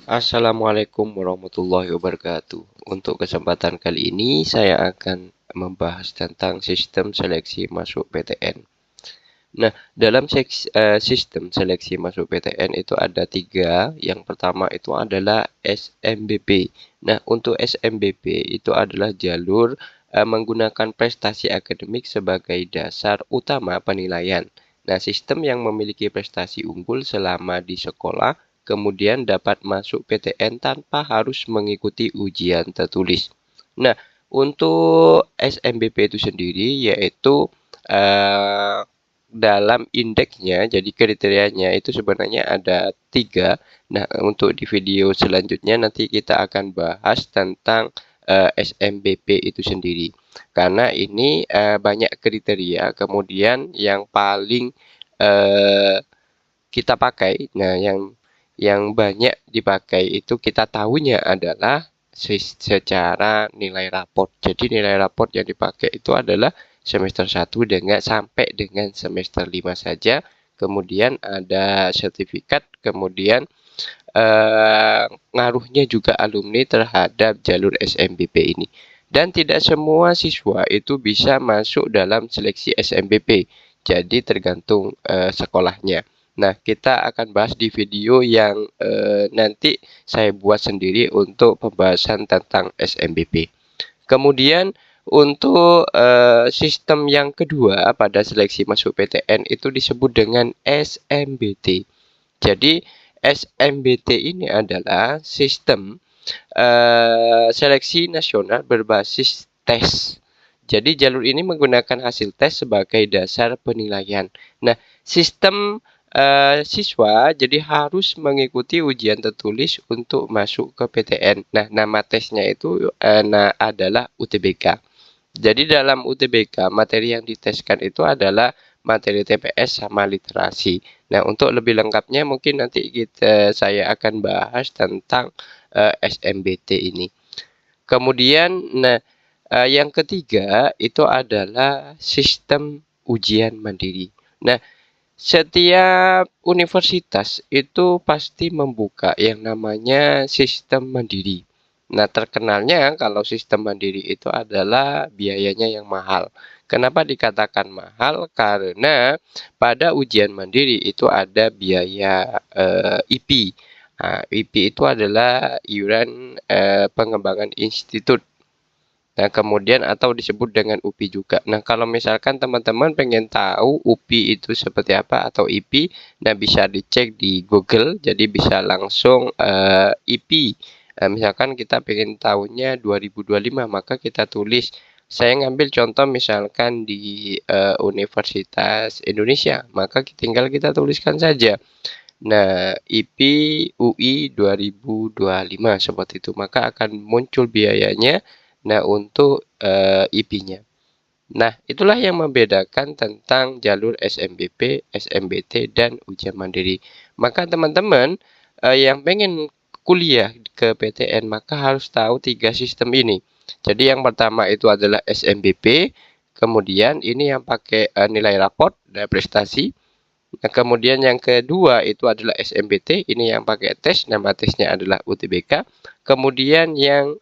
Assalamualaikum warahmatullahi wabarakatuh. Untuk kesempatan kali ini saya akan membahas tentang sistem seleksi masuk PTN. Nah, dalam sistem seleksi masuk PTN itu ada tiga. Yang pertama itu adalah SMBP. Nah, untuk SMBP itu adalah jalur menggunakan prestasi akademik sebagai dasar utama penilaian. Nah, sistem yang memiliki prestasi unggul selama di sekolah kemudian dapat masuk PTN tanpa harus mengikuti ujian tertulis. Nah, untuk SMBP itu sendiri yaitu dalam indeksnya, jadi kriterianya itu sebenarnya ada tiga. Nah, untuk di video selanjutnya nanti kita akan bahas tentang SMBP itu sendiri. Karena ini banyak kriteria, kemudian yang paling kita pakai, nah yang banyak dipakai itu kita tahunya adalah secara nilai raport. Jadi nilai raport yang dipakai itu adalah semester 1 sampai dengan semester 5 saja. Kemudian ada sertifikat, kemudian ngaruhnya juga alumni terhadap jalur SMBP ini. Dan tidak semua siswa itu bisa masuk dalam seleksi SMBP. Jadi tergantung sekolahnya. Nah, kita akan bahas di video yang nanti saya buat sendiri untuk pembahasan tentang SMBP. Kemudian untuk sistem yang kedua pada seleksi masuk PTN itu disebut dengan SMBT. Jadi SMBT ini adalah sistem seleksi nasional berbasis tes. Jadi jalur ini menggunakan hasil tes sebagai dasar penilaian. Nah, sistem siswa jadi harus mengikuti ujian tertulis untuk masuk ke PTN. Nah, nama tesnya itu adalah UTBK. Jadi dalam UTBK materi yang diteskan itu adalah materi TPS sama literasi. Nah, untuk lebih lengkapnya mungkin nanti saya akan bahas tentang SMBT ini. Kemudian, yang ketiga itu adalah sistem ujian mandiri. Nah, setiap universitas itu pasti membuka yang namanya sistem mandiri. Nah, terkenalnya kalau sistem mandiri itu adalah biayanya yang mahal. Kenapa dikatakan mahal? Karena pada ujian mandiri itu ada biaya IP. Nah, IP itu adalah iuran pengembangan institut. Nah, kemudian atau disebut dengan UPI juga. Nah, kalau misalkan teman-teman pengen tahu UPI itu seperti apa atau IP, nah bisa dicek di Google. Jadi bisa langsung IP. Misalkan kita pengen tahunya 2025, maka kita tulis. Saya ngambil contoh misalkan di Universitas Indonesia, maka tinggal kita tuliskan saja. Nah, IP UI 2025 seperti itu, maka akan muncul biayanya. Nah, untuk IP-nya. Nah, itulah yang membedakan tentang jalur SMBP, SMBT, dan ujian mandiri. Maka teman-teman yang pengen kuliah ke PTN, maka harus tahu tiga sistem ini. Jadi yang pertama itu adalah SMBP, kemudian ini yang pakai nilai raport dan prestasi. Nah, kemudian yang kedua itu adalah SMPT, ini yang pakai tes, nama tesnya adalah UTBK. Kemudian yang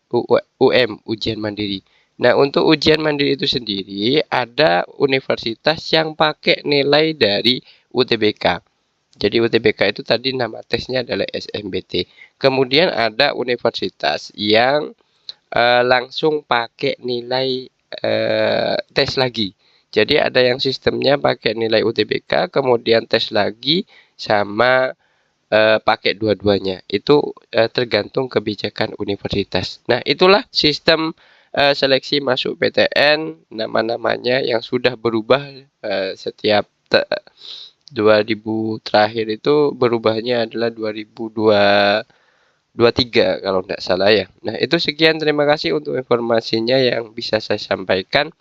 UM, ujian mandiri. Nah, untuk ujian mandiri itu sendiri ada universitas yang pakai nilai dari UTBK. Jadi UTBK itu tadi nama tesnya adalah SMPT. Kemudian ada universitas yang langsung pakai nilai tes lagi. Jadi ada yang sistemnya pakai nilai UTBK, kemudian tes lagi sama pakai dua-duanya. Itu tergantung kebijakan universitas. Nah, itulah sistem seleksi masuk PTN, nama-namanya yang sudah berubah setiap 2000 terakhir itu berubahnya adalah 2023 kalau tidak salah ya. Nah, itu sekian, terima kasih untuk informasinya yang bisa saya sampaikan.